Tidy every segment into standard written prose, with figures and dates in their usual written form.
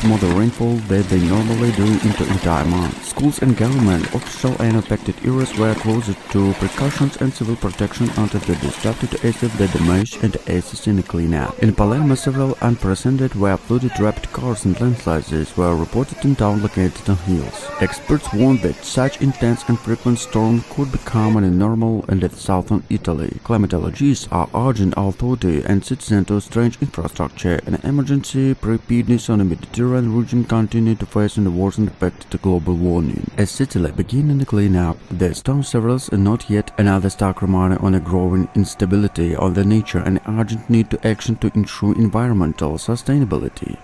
more the rainfall than they normally do into entire months. Schools and government official and affected areas were closer to precautions and civil protection until they started to assess the damage and assist in the cleanup. In Palermo, several unprecedented were flooded, rapid cars and landslides were reported in towns located on hills. Experts warned that such intense and frequent storms could become normal in southern Italy. Climatologists are urging authorities and citizens to strengthen infrastructure and emergency preparedness on the Mediterranean region continue to face the worsened effect of global warming. As Sicily begins the cleanup, the storm severs are not yet another stark reminder on a growing instability of the nature and urgent need to action to ensure environmental sustainability.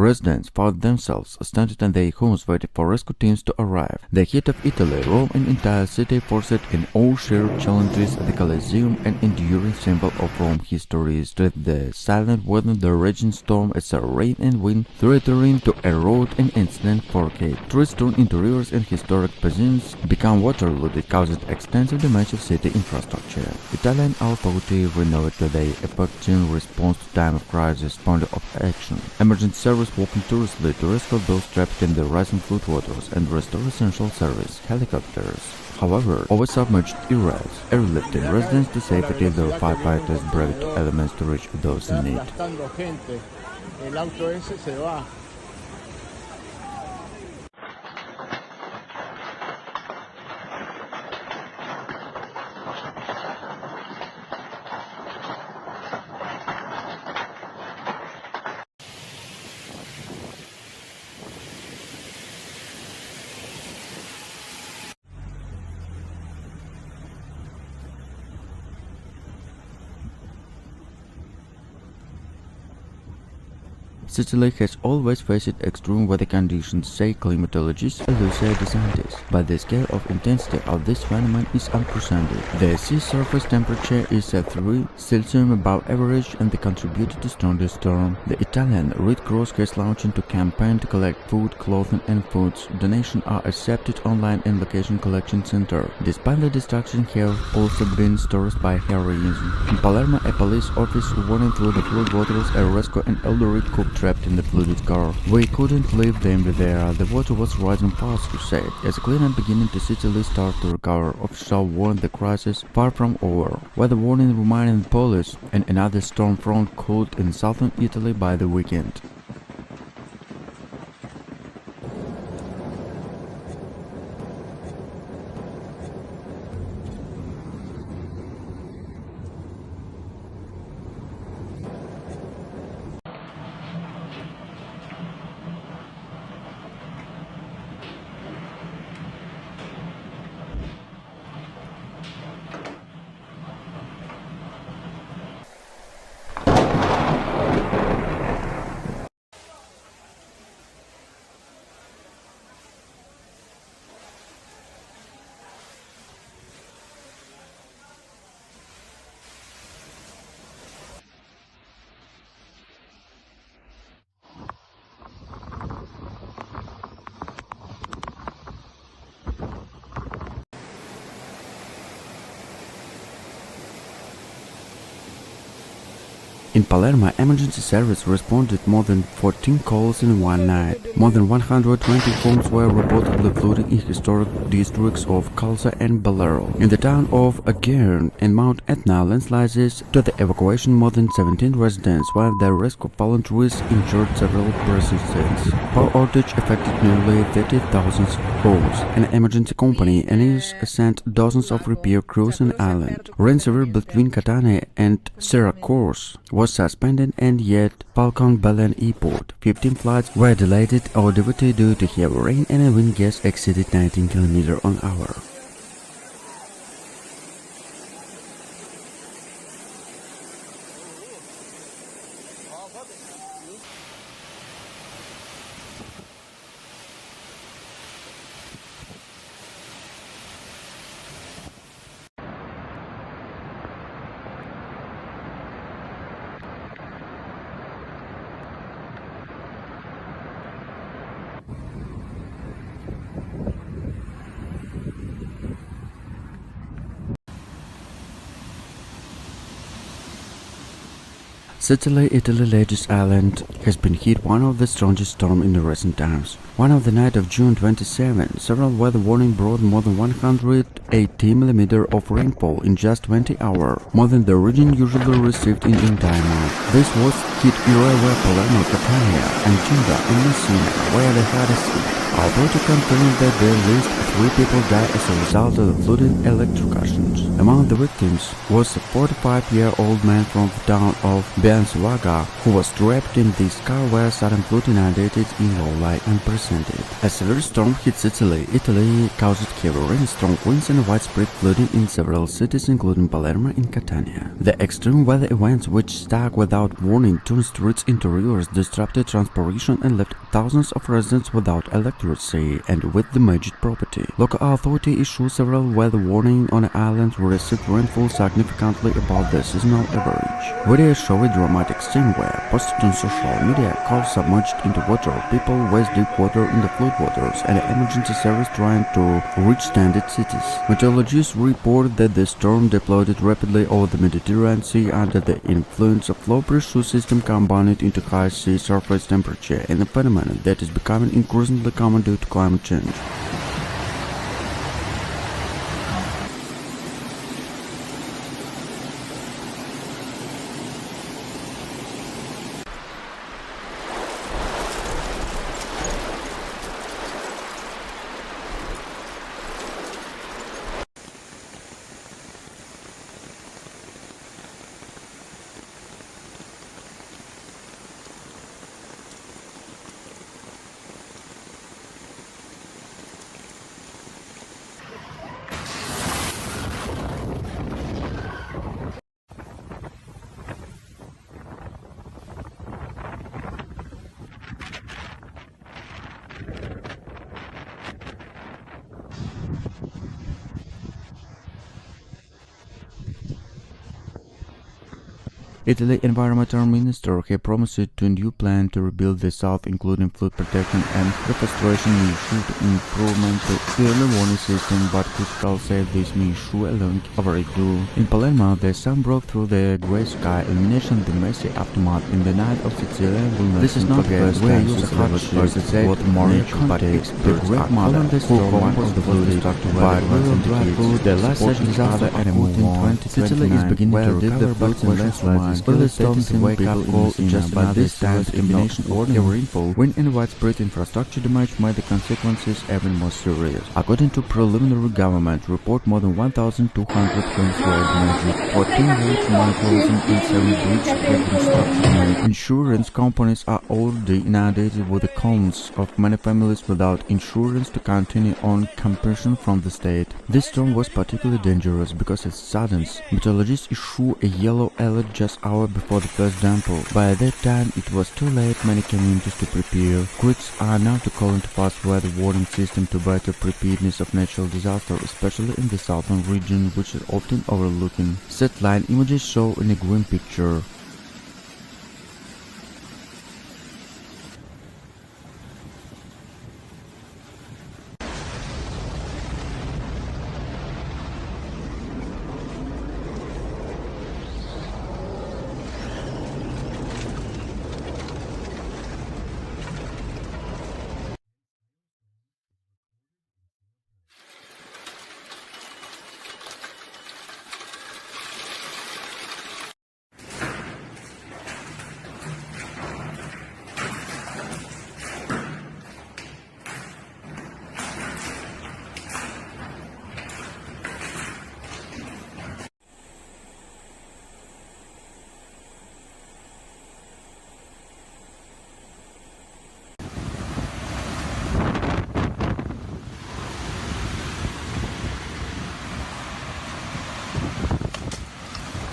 Residents found themselves stranded in their homes waiting for rescue teams to arrive. The heat of Italy, Rome and entire city forced in all shared challenges. The Colosseum, an enduring symbol of Rome history, stood the silent weather the raging storm as a rain and wind threatening to erode an incident forgate. Trees turned into rivers and historic basins became waterlogged that caused extensive damage of city infrastructure. Italian authorities renovated their effective response to time of crisis point of action. Emergency service working tirelessly to rescue those trapped in the rising floodwaters and restore essential service helicopters. However, over submerged areas, airlifting residents to safety, the firefighters braved elements to reach those in need. Sicily has always faced extreme weather conditions, say climatologists and Lucia scientists, but the scale of intensity of this phenomenon is unprecedented. The sea surface temperature is at 3 Celsius above average and they contributed to strongest storm. The Italian Red Cross has launched into campaign to collect food, clothing and foods. Donations are accepted online in location collection center. Despite the destruction have also been stirred by heroism. In Palermo, a police officer running through the floodwaters and rescue an elderly couple trapped in the flooded car. We couldn't leave them there. The water was rising fast, he said. As the cleanup beginning to Sicily started to recover, officials warned the crisis far from over. Weather warning reminding the police and another storm front could in southern Italy by the weekend. In Palermo, emergency service responded more than 14 calls in one night. More than 120 homes were reportedly flooding in historic districts of Calza and Balero. In the town of Agern and Mount Etna, landslides to the evacuation more than 17 residents, while the rescue volunteers injured several persons. Power outage affected nearly 30,000 homes. An emergency company Eneas sent dozens of repair crews on the island. Rain service between Catania and Syracuse was suspended, and yet Falcon Belen Airport 15 flights were delayed or diverted due to heavy rain and a wind gust exceeded 19 km/h. Sicily, Italy's largest island, has been hit one of the strongest storms in the recent times. One of the night of June 27, several weather warnings brought more than 180 mm of rainfall in just 20 hours, more than the region usually received in the entire month. This was hit areas where Palermo, Catania, and Cinda and Messina were the hardest hit. Authorities confirmed that at least 3 people died as a result of the flooded electrocutions. Among the victims was a 45-year-old man from the town of Biancivaga, who was trapped in this car where sudden flood inundated in low light and presented. A severe storm hit Sicily, Italy, caused heavy rain, strong winds and widespread flooding in several cities including Palermo and Catania. The extreme weather events, which struck without warning, turned streets into rivers, disrupted transportation and left thousands of residents without electricity and with damaged property. Local authorities issued several weather warnings on the island who received rainfall significantly above the seasonal average. Videos show a dramatic scene where, posted on social media, cars submerged into water, people waist deep water in the floodwaters, and the emergency service trying to reach stranded cities. Meteorologists report that the storm deployed rapidly over the Mediterranean Sea under the influence of low pressure system combined into high sea surface temperature, and a phenomenon that is becoming increasingly common due to climate change. Italy Environmental Minister has promised to a new plan to rebuild the south, including flood protection and reforestation measures to improvement the early warning system, but critical say this measure alone overdue. In Palermo, the sun broke through the grey sky, illuminating the messy aftermath in the night of Sicilian will. This is not the first time Sicily was both more nature, but experts are calling the storm one of the flooded, but indicates the last such disaster and a move in 2029. Sicily is beginning to recover, but in landslides the storms and wake up call just by this time the combination of heavy rainfall, wind and widespread infrastructure damage made the consequences even more serious. According to preliminary government report, more than 1,200 homes were damaged, 14 roads, 9 closing and 7 bridges reconstruction. Insurance companies are already inundated with the calls of many families without insurance to continue on compensation from the state. This storm was particularly dangerous because it sudden. Meteorologists issue a yellow alert just hours before the first downpour. By that time, it was too late many communities to prepare. Critics are now to call into fast weather warning system to better preparedness of natural disaster, especially in the southern region, which is often overlooking. Satellite images show in a grim picture.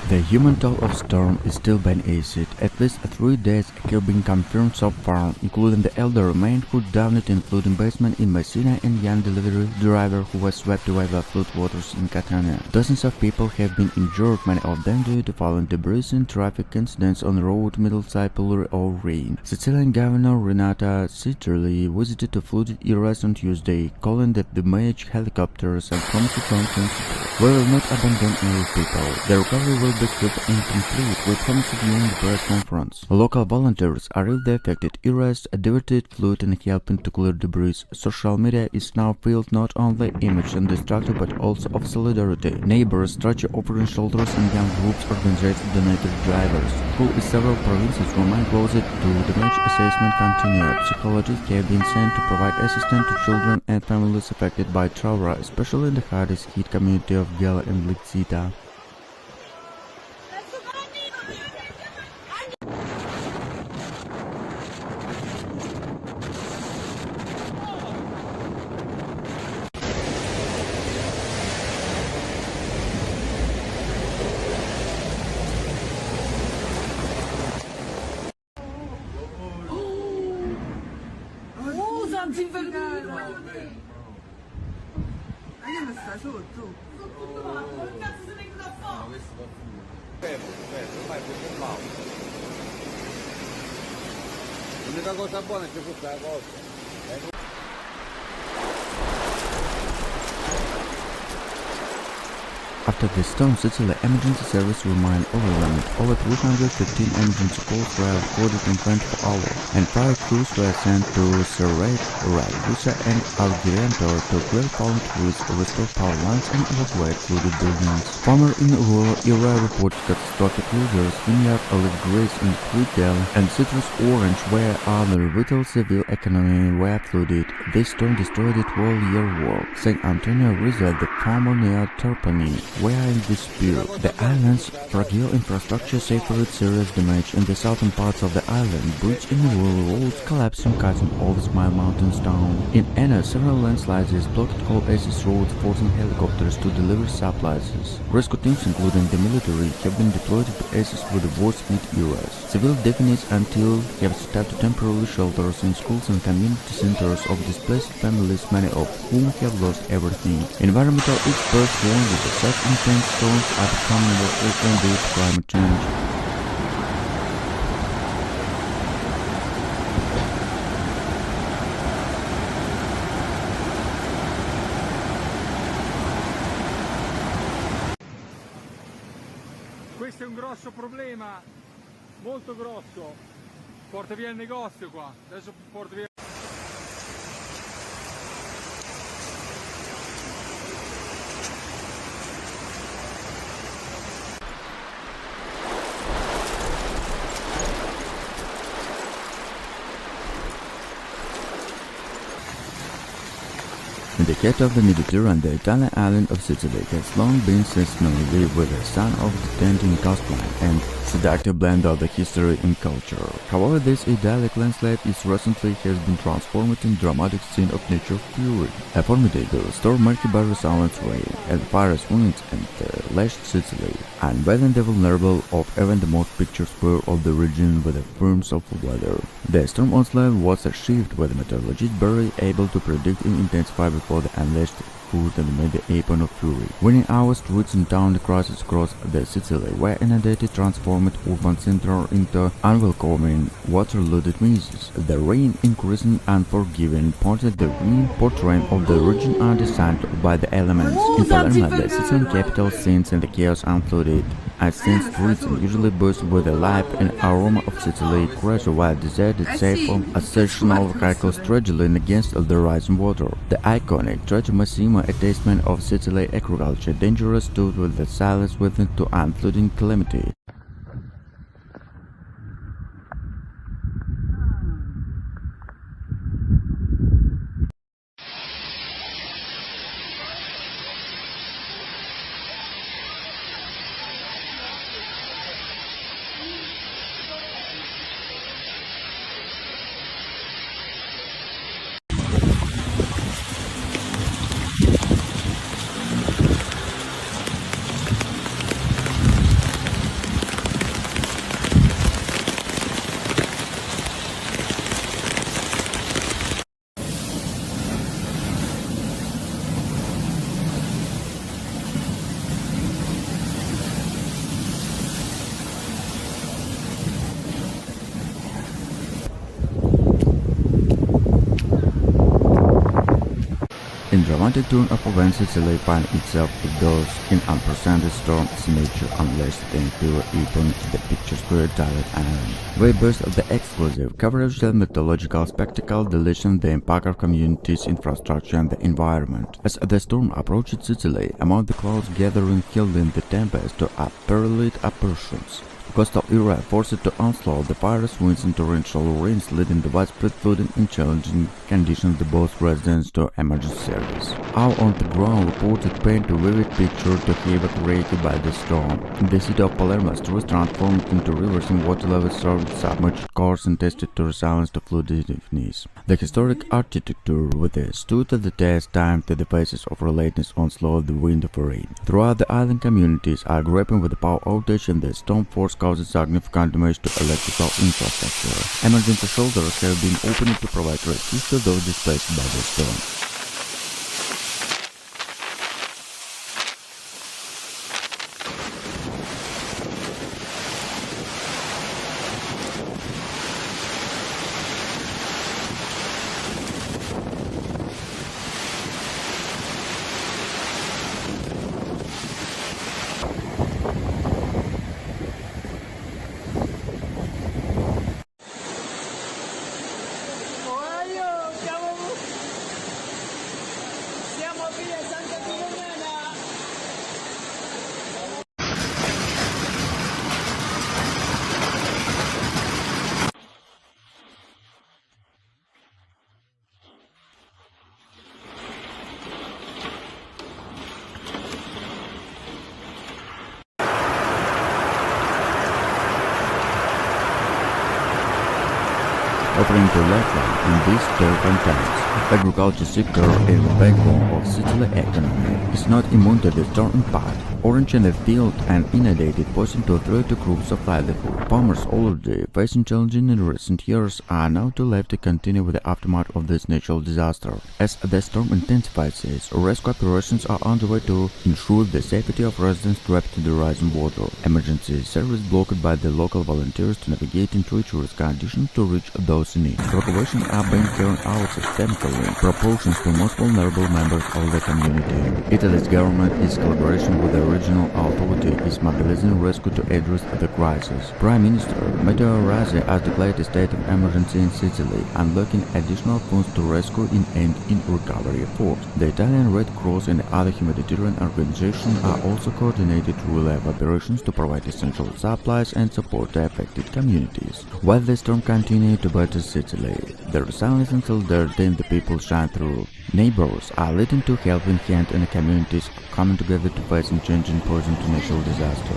The human toll of storm is still being acid. At least 3 deaths have been confirmed so far, including the elderly man who drowned in flooding basement in Messina and young delivery driver who was swept away by flood waters in Catania. Dozens of people have been injured, many of them due to falling debris and traffic incidents on the road Middleside pillar of rain. Sicilian Governor Renata Sicily visited a flooded area on Tuesday, calling that the damaged helicopters and promised functions will not abandon all people. The recovery will be quick and complete, we promised during the press conference. Local volunteers arrived the affected areas, diverted flood and helping to clear debris. Social media is now filled not only image and destructive but also of solidarity. Neighbors, stretcher offering shelters and young groups organized donated drivers. School in several provinces remain closed to damage assessment continue. Psychologists have been sent to provide assistance to children and families affected by trauma, especially in the hardest hit community of Gela and Lixita. L'unica cosa buona è che questa è la cosa. After the storm, Sicily emergency service remained overwhelmed. Over 315 emergency calls were recorded in 24 hours, and fire crews were sent to Serrate, Ragusa and Agrigento to clear fallen trees, restore power lines and evacuate flooded buildings. Farmer in the rural area reported catastrophic losses, vineyard olive grapes in Fruitel and citrus orange where other vital civil economy were flooded. This storm destroyed the 12-year war. St. Antonio Rizal, the farmer near Trapani, were in dispute. The island's fragile infrastructure suffered serious damage in the southern parts of the island. Bridge and rural roads collapsing, cutting all the Smile Mountains down. In Enna, several landslides blocked all access roads, forcing helicopters to deliver supplies. Rescue teams, including the military, have been deployed to access through the worst hit areas. Civil definites until have set up temporary shelters in schools and community centers of displaced families, many of whom have lost everything. Environmental experts warn that such intense storms are becoming more frequent due to climate change. Questo è un grosso problema, molto grosso. Porta via il negozio qua, adesso porta via. In the heart of the Mediterranean, the Italian island of Sicily has long been seasonally with a sun of the tenting coastline and seductive blend of the history and culture. However, this idyllic landscape is recently has been transformed in dramatic scene of nature fury. A formidable storm marked by resounding rain and fierce winds and lashed Sicily, unveiling the vulnerable of even the most picturesque spur of the region with the firms of weather. The storm onslaught was achieved with meteorologists barely able to predict and intensify before the unleashed food and made the apeon of fury. Winning hours, streets and town crosses across the Sicily were inundated, transformed urban center into unwelcoming, water-loaded mazes. The rain, increasing unforgiving, pointed the green portrait of the region undesigned by the elements. In Palermo, the Sicilian capital, scenes and the chaos unfolded. As since streets usually burst with the life and aroma of Sicily, crash while desert itself from a sectional vehicles struggling against the rising water. The iconic Church Massimo, a testament of Sicily agriculture, dangerous stood with the silence within to unflooding calamity. dramatic turn of events Sicily finds itself engulfed in unprecedented storm is nature unless they appear even the picture's dialect island. Way burst of the exclusive coverage of mythological spectacle deletion the impact of communities, infrastructure and the environment. As the storm approached Sicily, among the clouds gathering in the tempest to unparalleled apparitions. Coastal area forced to onslaught the fierce winds and torrential rains leading to widespread flooding in challenging conditions to both residents to emergency service. Our on-the-ground reported paint a vivid picture to havoc created by the storm. The city of Palermo was transformed into rivers and water levels served submerged cars and tested to resilience to floodedness. The historic architecture with it stood the test time to the faces of relentless onslaught the wind of rain. Throughout the island communities are grappling with the power outage and the storm force causes significant damage to electrical infrastructure. Emergency shelters have been opened to provide rescue to those displaced by the storm. Offering to lifeline in these terrifying times. Agriculture sector is the backbone of Sicily economy. It's not immune to the storm impact. Orange in the field and inundated posing to threat to groups of livelihood. Farmers already facing challenges in recent years are now too left to continue with the aftermath of this natural disaster. As the storm intensifies, rescue operations are underway to ensure the safety of residents trapped in the rising water. Emergency service blocked by the local volunteers to navigate in treacherous conditions to reach those in need. Evacuations are being carried out systemically in proportions to most vulnerable members of the community. Italy's government, in collaboration with the regional authority, is mobilizing rescue to address the crisis. Prime Minister Matteo Renzi has declared a state of emergency in Sicily, unlocking additional funds to rescue and in recovery efforts. The Italian Red Cross and other humanitarian organizations are also coordinated relief operations to provide essential supplies and support the affected communities. While the storm continued to batter Sicily, the resilience and solidarity in the people shine through. Neighbors are leading to helping hand and communities coming together to face and changing present to natural disaster.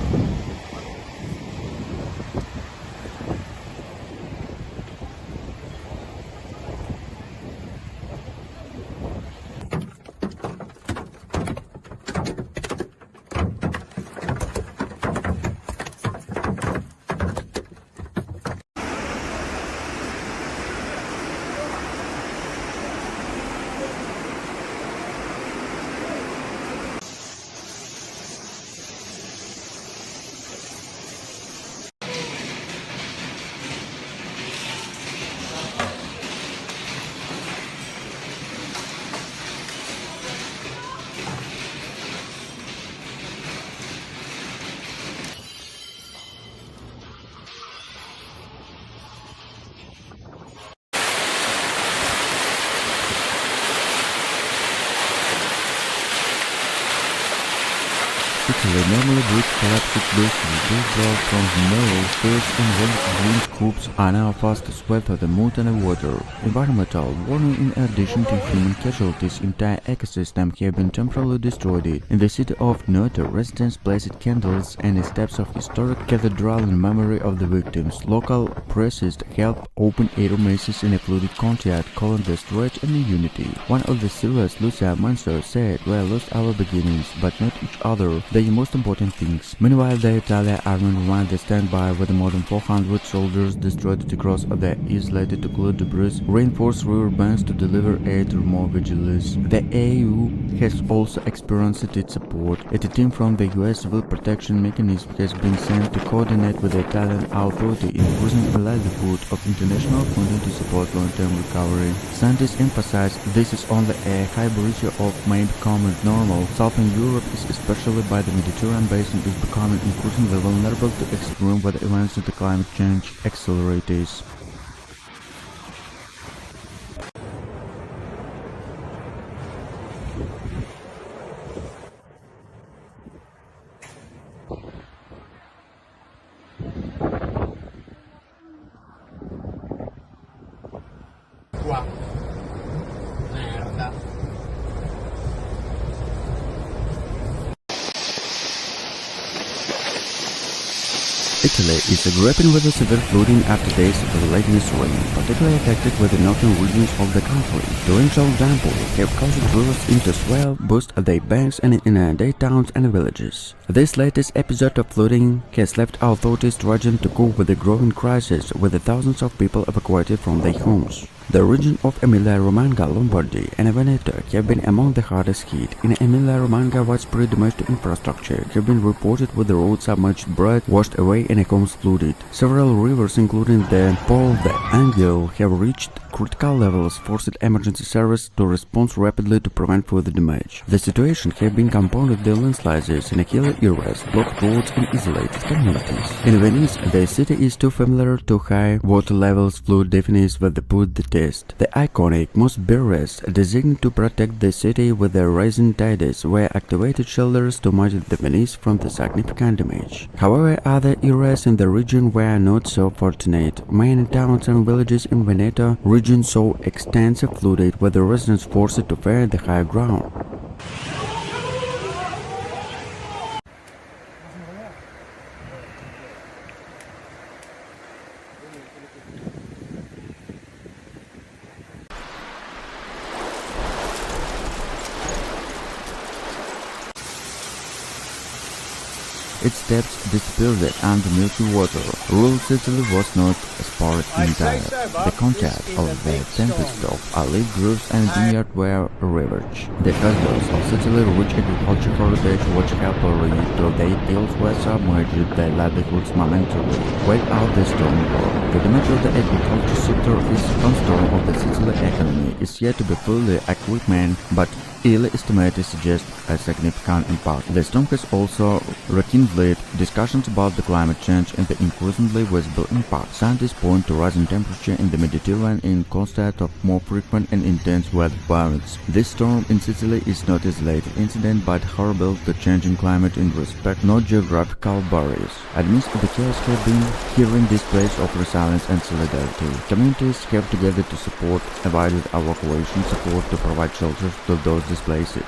Sicily normally bridge collapsed buildings built from narrow stairs and wind groups are now fast to swell through the mood and the water. Environmental warning in addition to human casualties, entire ecosystem have been temporarily destroyed. In the city of Noto, residents placed candles and steps of historic cathedral in memory of the victims. Local priests held open-air masses in a flooded courtyard, calling the stretch and unity. One of the serious Lucia Mansur said, "We lost our beginnings, but not each other." the most important things. Meanwhile, the Italian army remained the standby with more than 400 soldiers destroyed across the isolated to clear debris, reinforce river banks to deliver aid to more vigilantes. The AU has also experienced its support. A team from the US Civil Protection Mechanism has been sent to coordinate with the Italian authority in increasing the livelihood of international funding to support long-term recovery. Scientists emphasize this is only a high ratio of may become normal. Southern Europe is especially by the Mediterranean basin is becoming increasingly vulnerable to extreme weather events and the climate change accelerators. Qua. Merda. Italy is grappling with a severe flooding after days of relentless rain, particularly affected with the northern regions of the country. Torrential downpours have caused rivers into swell, burst their banks and inundate towns and villages. This latest episode of flooding has left authorities struggling to cope with the growing crisis, with thousands of people evacuated from their homes. The region of Emilia-Romagna, Lombardy and Veneto have been among the hardest hit. In Emilia-Romagna, widespread damage to infrastructure have been reported with the roads submerged, bridges washed away and homes flooded. Several rivers, including the Po, the Angel, have reached critical levels, forcing emergency service to respond rapidly to prevent further damage. The situation has been compounded by landslides in hilly areas, blocked roads and isolated communities. In Venice, the city is too familiar to high water levels. Flood definitions were put the test. The iconic most barriers designed to protect the city with the rising tides were activated shelters to mitigate the Venice from the significant damage. However, other areas in the region were not so fortunate. Many towns and villages in Veneto region saw extensive flooding, with the residents forced to fare the higher ground. Its depths disappeared under milky water. Rural Sicily was not spared entire. The contact of the tempest of olive groves and vineyards were ravaged. The castles of Sicily, rich agricultural heritage, which helped to their fields, were submerged, their livelihoods momentarily. Without the storm war, the damage of the agriculture sector is a cornerstone of the Sicily economy is yet to be fully equipment, but early estimates suggest a significant impact. The storm has also rekindled discussions about the climate change and the increasingly visible impact. Scientists point to rising temperature in the Mediterranean in contrast of more frequent and intense weather patterns. This storm in Sicily is not an isolated incident but horrible to changing climate in respect not geographical barriers. Amidst the chaos have been hearing displays of resilience and solidarity. Communities have together to support avoided evacuation support to provide shelters to those displaced.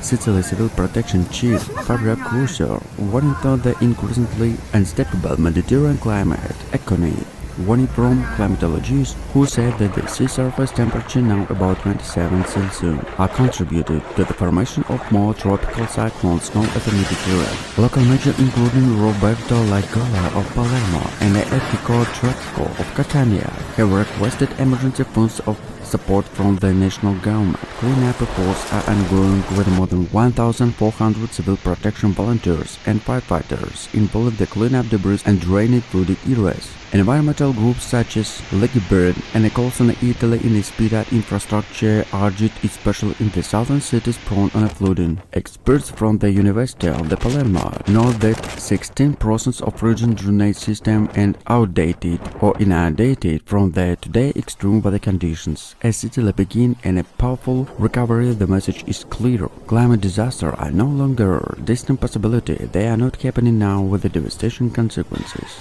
Sicily Civil Protection Chief Fabio Crusoe warning about the increasingly unstable Mediterranean climate economy, warning from climatologists who said that the sea surface temperature now about 27 Celsius are contributed to the formation of more tropical cyclones known as the Mediterranean. Local measures including Roberto Lagola of Palermo and the Epico Tropico of Catania have requested emergency funds of support from the national government. Cleanup efforts are ongoing with more than 1,400 civil protection volunteers and firefighters involved in the cleanup debris and drainage flooded areas. Environmental groups such as Burn and Ecolson Italy in Ispira infrastructure urged, especially in the southern cities prone on flooding. Experts from the University of Palermo note that 16% of region drainage system and outdated or inundated from the today extreme weather conditions. As Sicily begin in a powerful recovery, the message is clear. Climate disasters are no longer a distant possibility. They are not happening now with the devastating consequences.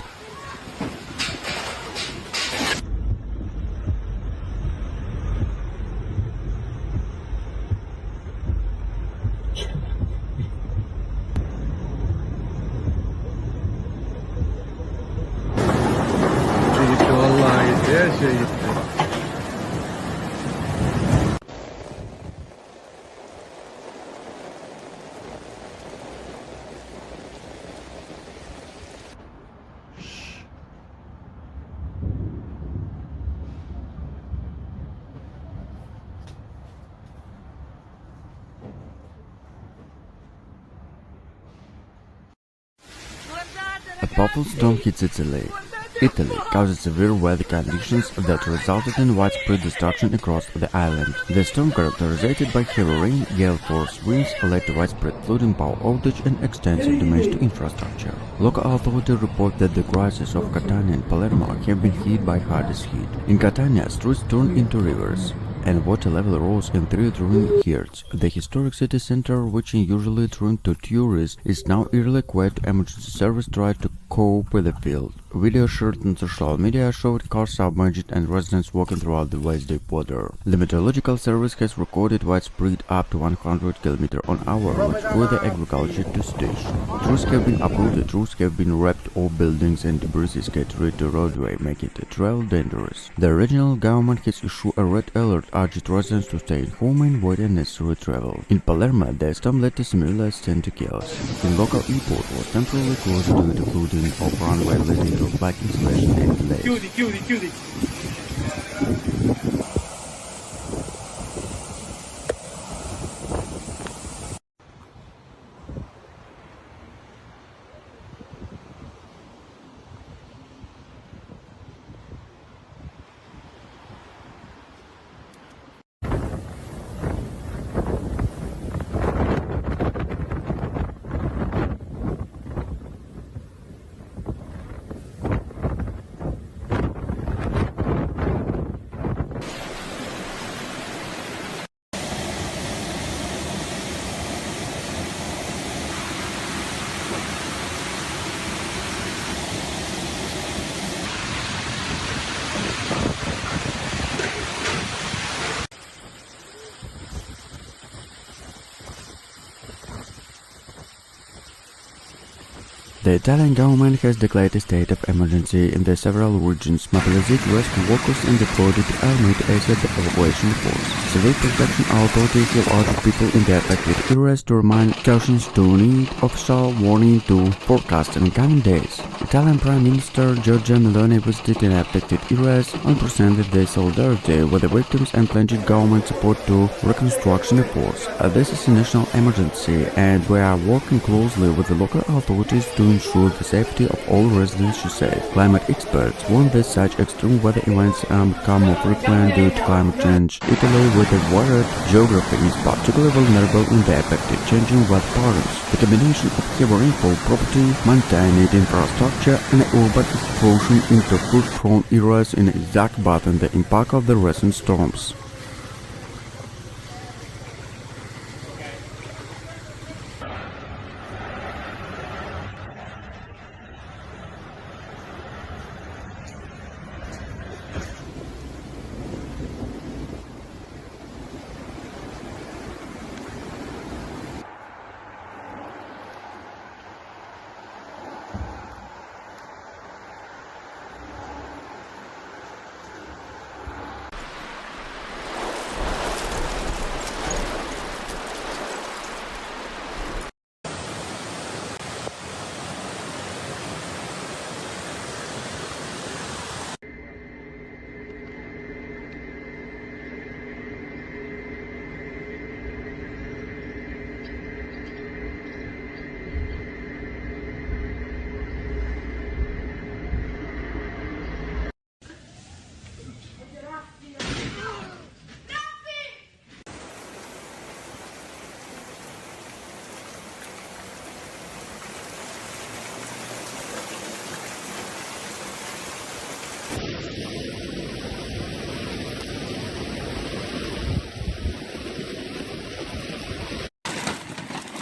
A powerful storm hit Sicily. Italy caused severe weather conditions that resulted in widespread destruction across the island. The storm, characterized by heavy rain, gale force winds, led to widespread flooding, power outage, and extensive damage to infrastructure. Local authorities report that the crises of Catania and Palermo have been hit by hardest heat. In Catania, streets turned into rivers, and water level rose in 3 drilling years. The historic city center, which is usually turned to tourists, is now eerily quiet. Emergency service tried to cope with the field. Video shared on social media showed cars submerged and residents walking throughout the waist-deep water. The meteorological service has recorded widespread up to 100 km/h, which further agriculture to station. Trees have been uprooted, roofs have been ripped off buildings, and debris is scattered to roadway, making the travel dangerous. The regional government has issued a red alert, urging residents to stay at home and avoid unnecessary travel. In Palermo, the storm led to similar extent to chaos. The local airport was temporarily closed due to flooding of runway, leading to flight cancellation and delays. Chiudi. The Italian government has declared a state of emergency in the several regions, mobilized rescue workers and deployed the army to aid the evacuation force. Civil protection authorities have urged people in the affected areas to remain cautious to need official warning to forecast in coming days. Italian Prime Minister Giorgia Meloni visited in affected areas and presented their solidarity with the victims and pledged government support to reconstruction efforts. This is a national emergency, and we are working closely with the local authorities to ensure the safety of all residents, she said. Climate experts warn that such extreme weather events become more frequent due to climate change. Italy, with a varied geography, is particularly vulnerable in the affected changing weather patterns. The combination of heavy rainfall, property, maintained infrastructure, and urban explosion into flood-prone areas in exact button the impact of the recent storms.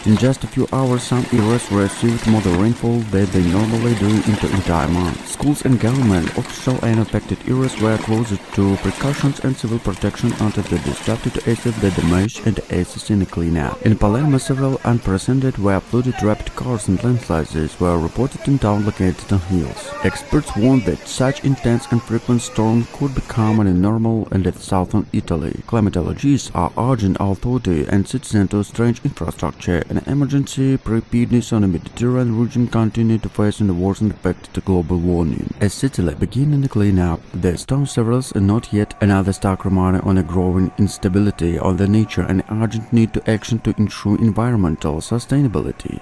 In just a few hours, some areas received more rainfall than they normally do in the entire month. Schools and government officials and affected areas were closed to precautions and civil protection until the disrupted assess the damage and assist in the cleanup. In Palermo, several unprecedented were flooded, rapid cars and landslides were reported in towns located on hills. Experts warned that such intense and frequent storms could become normal in southern Italy. Climatologists are urging authorities and citizens to strengthen infrastructure and emergency preparedness on the Mediterranean region continue to face the worsened effect of global warming. As Sicily begins the cleanup, the storm severs and not yet another stark reminder on a growing instability of the nature and urgent need to action to ensure environmental sustainability.